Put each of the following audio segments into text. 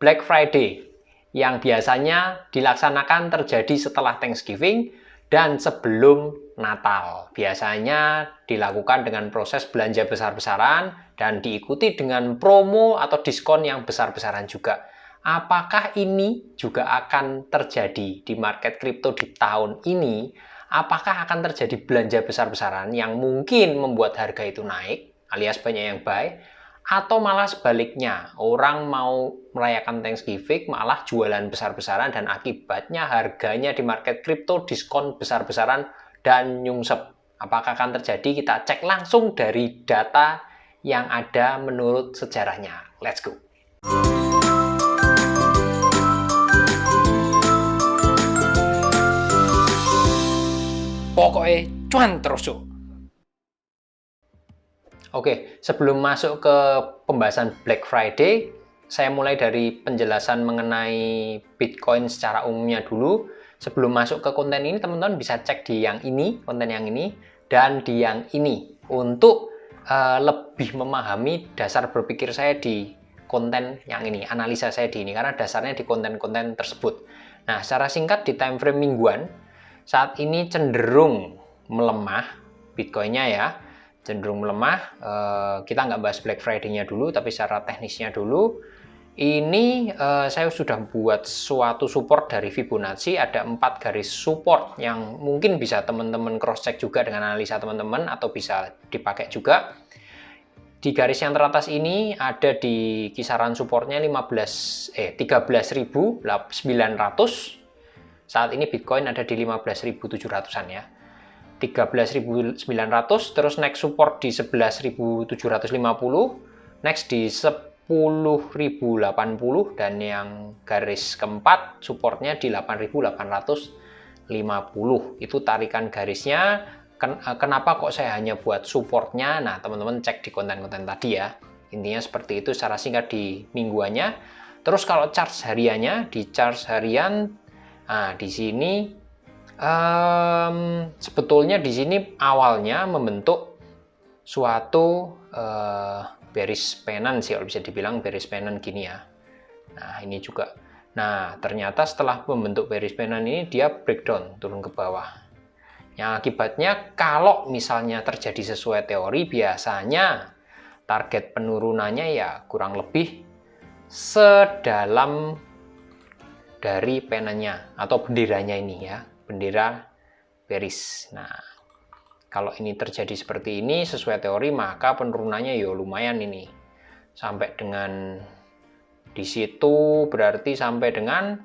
Black Friday yang biasanya dilaksanakan terjadi setelah Thanksgiving dan sebelum Natal. Biasanya dilakukan dengan proses belanja besar-besaran dan diikuti dengan promo atau diskon yang besar-besaran juga. Apakah ini juga akan terjadi di market kripto di tahun ini? Apakah akan terjadi belanja besar-besaran yang mungkin membuat harga itu naik alias banyak yang buy? Atau malah sebaliknya, orang mau merayakan Thanksgiving malah jualan besar-besaran dan akibatnya harganya di market kripto diskon besar-besaran dan nyungsep. Apakah akan terjadi? Kita cek langsung dari data yang ada menurut sejarahnya. Let's go! Pokoknya cuan terus yuk! Oke, sebelum masuk ke pembahasan Black Friday, saya mulai dari penjelasan mengenai Bitcoin secara umumnya dulu. Sebelum masuk ke konten ini, teman-teman bisa cek di yang ini, konten yang ini, dan di yang ini untuk lebih memahami dasar berpikir saya di konten yang ini, analisa saya di ini, karena dasarnya di konten-konten tersebut. Nah, secara singkat di time frame mingguan, saat ini cenderung melemah Bitcoinnya ya. Cenderung melemah. Kita nggak bahas Black Friday-nya dulu, tapi secara teknisnya dulu. Ini saya sudah buat suatu support dari Fibonacci, ada 4 garis support yang mungkin bisa teman-teman cross-check juga dengan analisa teman-teman atau bisa dipakai juga. Di garis yang teratas ini ada di kisaran supportnya 13.900. Saat ini Bitcoin ada di 15.700-an ya. 13.900, terus next support di 11.750, next di 10.080, dan yang garis keempat supportnya di 8.850. Itu tarikan garisnya. Kenapa kok saya hanya buat supportnya? Nah, teman-teman cek di konten-konten tadi ya. Intinya seperti itu secara singkat di mingguannya. Terus kalau chart hariannya, di chart harian, nah di sini sebetulnya di sini awalnya membentuk suatu bearish pennant sih, kalau bisa dibilang bearish pennant gini ya. Nah, ini juga. Nah, ternyata setelah membentuk bearish pennant ini dia breakdown, turun ke bawah. Yang akibatnya kalau misalnya terjadi sesuai teori, biasanya target penurunannya ya kurang lebih sedalam dari pennantnya atau benderanya ini ya. Bendera bearish. Nah, kalau ini terjadi seperti ini sesuai teori, maka penurunannya ya lumayan ini. Sampai dengan di situ berarti sampai dengan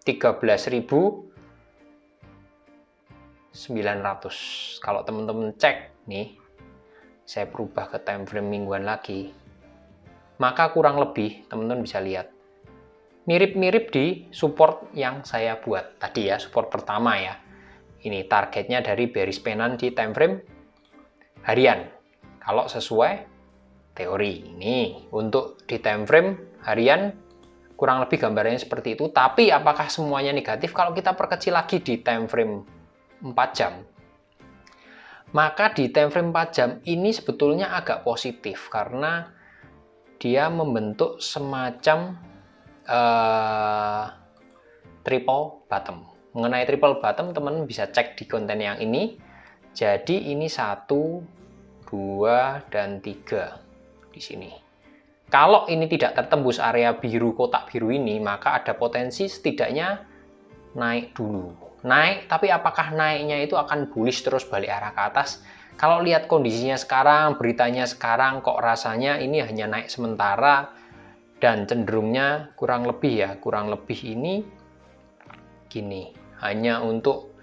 13.900. Kalau teman-teman cek nih, saya berubah ke time frame mingguan lagi. Maka kurang lebih teman-teman bisa lihat mirip-mirip di support yang saya buat tadi ya, support pertama ya. Ini targetnya dari bearish pennant di time frame harian. Kalau sesuai teori. Ini untuk di time frame harian kurang lebih gambarannya seperti itu. Tapi apakah semuanya negatif? Kalau kita perkecil lagi di time frame 4 jam. Maka di time frame 4 jam ini sebetulnya agak positif karena dia membentuk semacam triple bottom. Mengenai triple bottom, teman bisa cek di konten yang ini. Jadi ini 1, 2, dan 3 di sini. Kalau ini tidak tertembus area biru, kotak biru ini, maka ada potensi setidaknya naik dulu. Naik, tapi apakah naiknya itu akan bullish terus balik arah ke atas? Kalau lihat kondisinya sekarang, beritanya sekarang, kok rasanya ini hanya naik sementara, dan cenderungnya kurang lebih ini gini, hanya untuk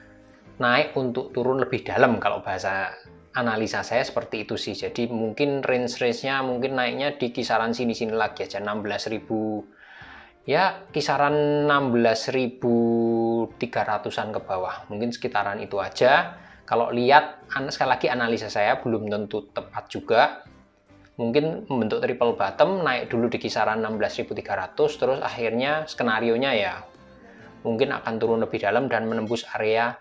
naik untuk turun lebih dalam kalau bahasa analisa saya seperti itu sih. Jadi mungkin range-nya mungkin naiknya di kisaran sini-sini lagi aja, 16.000 ya, kisaran 16.300-an ke bawah, mungkin sekitaran itu aja. Kalau lihat, sekali lagi analisa saya belum tentu tepat juga. Mungkin membentuk triple bottom, naik dulu di kisaran 16.300, terus akhirnya skenarionya ya mungkin akan turun lebih dalam dan menembus area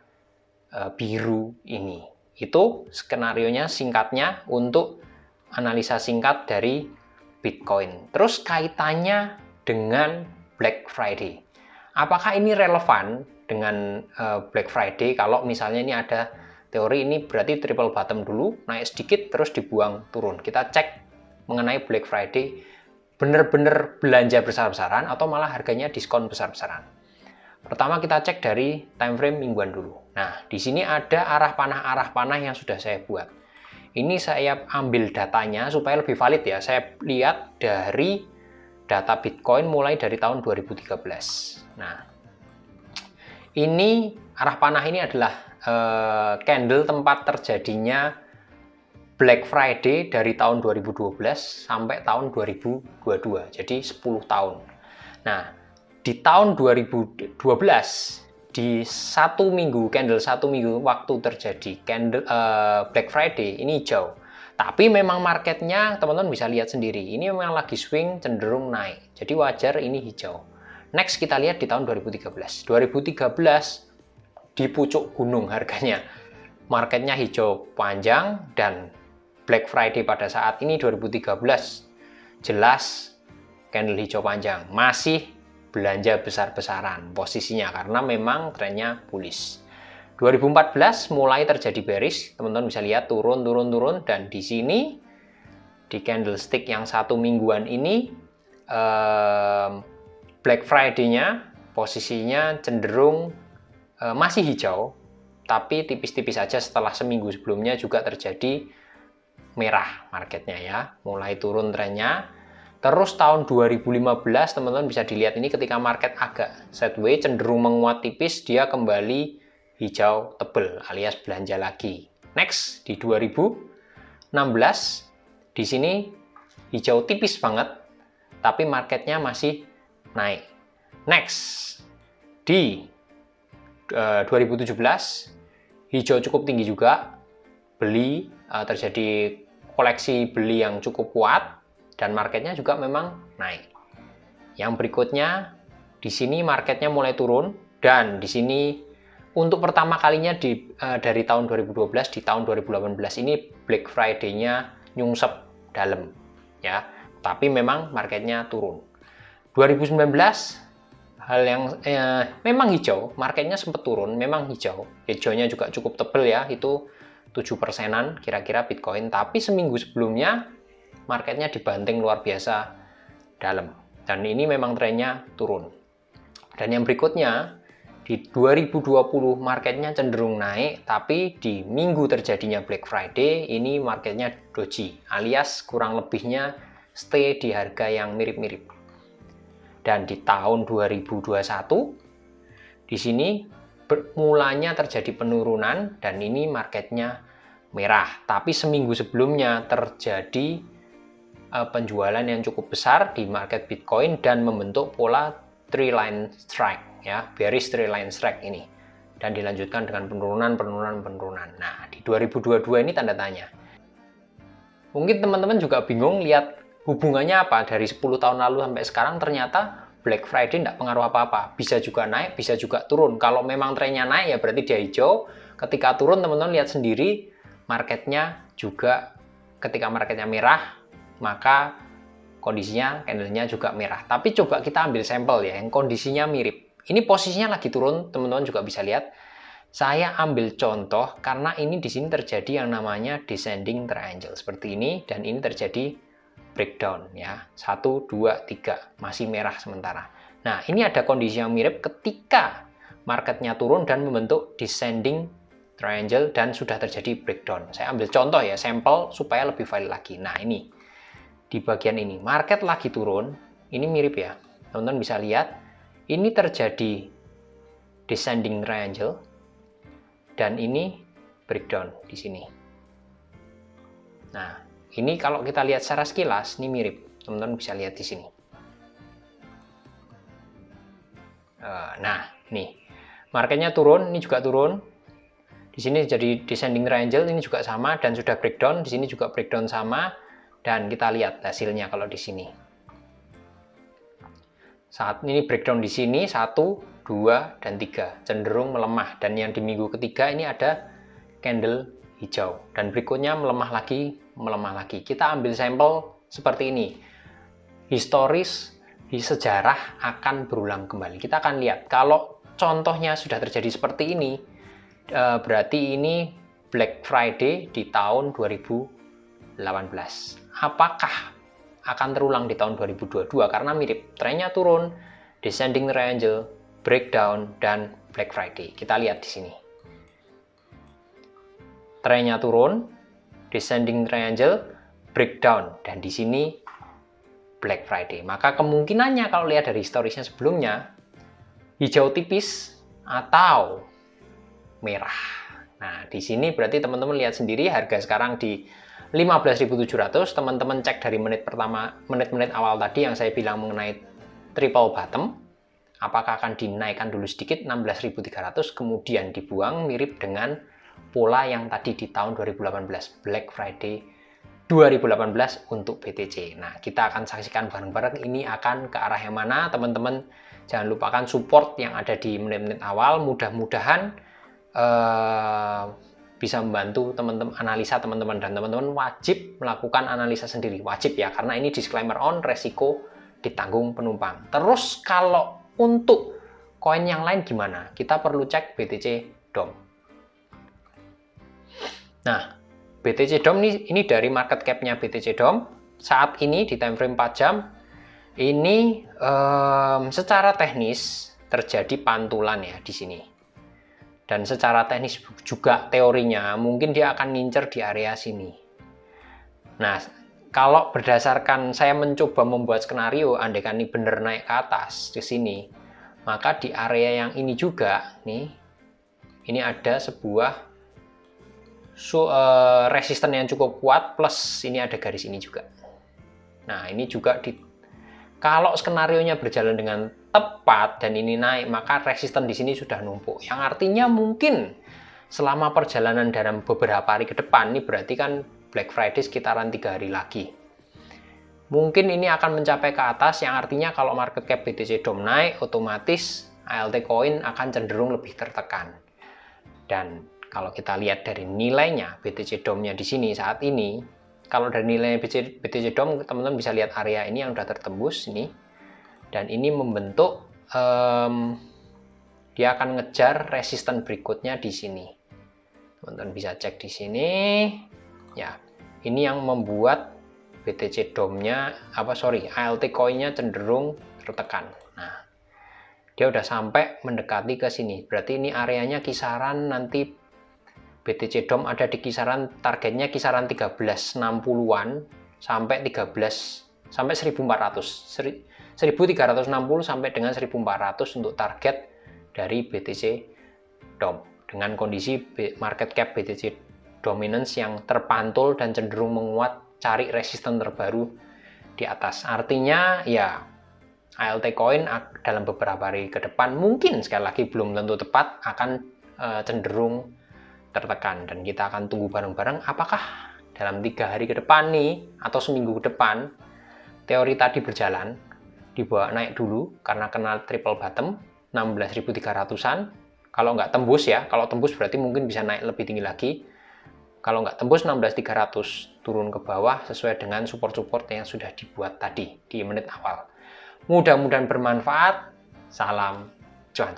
biru ini. Itu skenarionya singkatnya untuk analisa singkat dari Bitcoin. Terus kaitannya dengan Black Friday. Apakah ini relevan dengan Black Friday? Kalau misalnya ini ada teori ini berarti triple bottom dulu, naik sedikit terus dibuang turun. Kita cek mengenai Black Friday, benar-benar belanja besar-besaran atau malah harganya diskon besar-besaran. Pertama kita cek dari time frame mingguan dulu. Nah, di sini ada arah panah yang sudah saya buat. Ini saya ambil datanya supaya lebih valid ya. Saya lihat dari data Bitcoin mulai dari tahun 2013. Nah, ini arah panah ini adalah candle tempat terjadinya Black Friday dari tahun 2012 sampai tahun 2022. Jadi 10 tahun. Nah, di tahun 2012 di candle satu minggu waktu terjadi Black Friday ini hijau. Tapi memang marketnya teman-teman bisa lihat sendiri, ini memang lagi swing cenderung naik. Jadi wajar ini hijau. Next kita lihat di tahun 2013. 2013 di pucuk gunung harganya. Marketnya hijau panjang dan Black Friday pada saat ini 2013 jelas candle hijau panjang. Masih belanja besar-besaran posisinya karena memang trennya bullish. 2014 mulai terjadi bearish, teman-teman bisa lihat turun dan di sini di candlestick yang satu mingguan ini Black Friday-nya posisinya cenderung masih hijau, tapi tipis-tipis saja setelah seminggu sebelumnya juga terjadi merah marketnya ya, mulai turun trennya. Terus tahun 2015 teman-teman bisa dilihat ini ketika market agak sideways cenderung menguat tipis, dia kembali hijau tebal alias belanja lagi. Next di 2016 di sini hijau tipis banget tapi marketnya masih naik. Next di 2017 hijau cukup tinggi juga, beli terjadi koleksi beli yang cukup kuat dan marketnya juga memang naik. Yang berikutnya di sini marketnya mulai turun dan di sini untuk pertama kalinya dari tahun 2012 di tahun 2018 ini Black Friday-nya nyungsep dalam ya, tapi memang marketnya turun. 2019 hal yang memang hijau, marketnya sempat turun, memang hijaunya juga cukup tebal ya, itu 7%-an kira-kira Bitcoin, tapi seminggu sebelumnya marketnya dibanting luar biasa dalam dan ini memang trennya turun. Dan yang berikutnya di 2020 marketnya cenderung naik, tapi di minggu terjadinya Black Friday ini marketnya doji alias kurang lebihnya stay di harga yang mirip-mirip. Dan di tahun 2021 di sini mulanya terjadi penurunan dan ini marketnya merah, tapi seminggu sebelumnya terjadi penjualan yang cukup besar di market Bitcoin dan membentuk pola three line strike ya, bearish three line strike ini, dan dilanjutkan dengan penurunan. Nah, di 2022 ini tanda tanya. Mungkin teman-teman juga bingung lihat hubungannya apa dari 10 tahun lalu sampai sekarang. Ternyata Black Friday tidak pengaruh apa-apa, bisa juga naik, bisa juga turun. Kalau memang trennya naik ya berarti dia hijau, ketika turun teman-teman lihat sendiri marketnya juga, ketika marketnya merah maka kondisinya candlenya juga merah. Tapi coba kita ambil sampel ya yang kondisinya mirip. Ini posisinya lagi turun, teman-teman juga bisa lihat. Saya ambil contoh karena ini di sini terjadi yang namanya descending triangle seperti ini dan ini terjadi breakdown ya. 1 2 3 masih merah sementara. Nah, ini ada kondisi yang mirip ketika marketnya turun dan membentuk descending triangle dan sudah terjadi breakdown. Saya ambil contoh ya, sampel supaya lebih valid lagi. Nah, ini di bagian ini market lagi turun, ini mirip ya, teman-teman bisa lihat ini terjadi descending triangle dan ini breakdown di sini. Nah, ini kalau kita lihat secara sekilas ini mirip, teman-teman bisa lihat di sini. Nah, nih marketnya turun, ini juga turun, di sini jadi descending triangle, ini juga sama dan sudah breakdown, di sini juga breakdown sama. Dan kita lihat hasilnya kalau di sini. Saat ini breakdown di sini 1, 2, dan 3 cenderung melemah, dan yang di minggu ketiga ini ada candle hijau dan berikutnya melemah lagi. Kita ambil sampel seperti ini. Historis di sejarah akan berulang kembali. Kita akan lihat kalau contohnya sudah terjadi seperti ini, berarti ini Black Friday di tahun 2018. Apakah akan terulang di tahun 2022? Karena mirip, trennya turun, descending triangle, breakdown, dan Black Friday. Kita lihat di sini. Trennya turun, descending triangle, breakdown, dan di sini Black Friday. Maka kemungkinannya kalau lihat dari historisnya sebelumnya, hijau tipis atau merah. Nah, di sini berarti teman-teman lihat sendiri harga sekarang di 15.700. Teman-teman cek dari menit pertama, menit-menit awal tadi yang saya bilang mengenai triple bottom. Apakah akan dinaikkan dulu sedikit 16.300 kemudian dibuang, mirip dengan pola yang tadi di tahun 2018 Black Friday 2018 untuk BTC. Nah, kita akan saksikan bareng-bareng ini akan ke arah yang mana, teman-teman. Jangan lupakan support yang ada di menit-menit awal. Mudah-mudahan bisa membantu teman-teman analisa teman-teman, dan teman-teman wajib melakukan analisa sendiri. Wajib ya, karena ini disclaimer on, resiko ditanggung penumpang. Terus kalau untuk koin yang lain gimana? Kita perlu cek BTC DOM. Nah, BTC DOM ini dari market cap-nya BTC DOM saat ini di time frame 4 jam ini secara teknis terjadi pantulan ya di sini, dan secara teknis juga teorinya mungkin dia akan ngincer di area sini. Nah, kalau berdasarkan saya mencoba membuat skenario, andaikan ini benar naik ke atas ke sini, maka di area yang ini juga nih, ini ada sebuah resisten yang cukup kuat, plus ini ada garis ini juga. Nah, ini juga kalau skenarionya berjalan dengan tepat dan ini naik, maka resisten di sini sudah numpuk. Yang artinya mungkin selama perjalanan dalam beberapa hari ke depan, ini berarti kan Black Friday sekitaran 3 hari lagi. Mungkin ini akan mencapai ke atas, yang artinya kalau market cap BTC DOM naik, otomatis ALT coin akan cenderung lebih tertekan. Dan kalau kita lihat dari nilainya BTC DOM-nya di sini saat ini, kalau dari nilai BTC DOM, teman-teman bisa lihat area ini yang sudah tertembus ini, dan ini membentuk dia akan ngejar resisten berikutnya di sini. Teman-teman bisa cek di sini, ya. Ini yang membuat BTC DOM-nya ALT coin-nya cenderung tertekan. Nah, dia udah sampai mendekati ke sini. Berarti ini areanya kisaran nanti BTC DOM ada di kisaran, targetnya kisaran 1360-an sampai 1400 sampai 1400. 1360 sampai dengan 1400 untuk target dari BTC DOM. Dengan kondisi market cap BTC dominance yang terpantul dan cenderung menguat, cari resisten terbaru di atas. Artinya ya ALT coin dalam beberapa hari ke depan mungkin, sekali lagi belum tentu tepat, akan cenderung tertekan, dan kita akan tunggu bareng-bareng apakah dalam 3 hari ke depan nih atau seminggu ke depan teori tadi berjalan, dibawa naik dulu karena kena triple bottom 16.300-an. Kalau nggak tembus ya, kalau tembus berarti mungkin bisa naik lebih tinggi lagi. Kalau nggak tembus 16.300, turun ke bawah sesuai dengan support-support yang sudah dibuat tadi di menit awal. Mudah-mudahan bermanfaat. Salam cuan.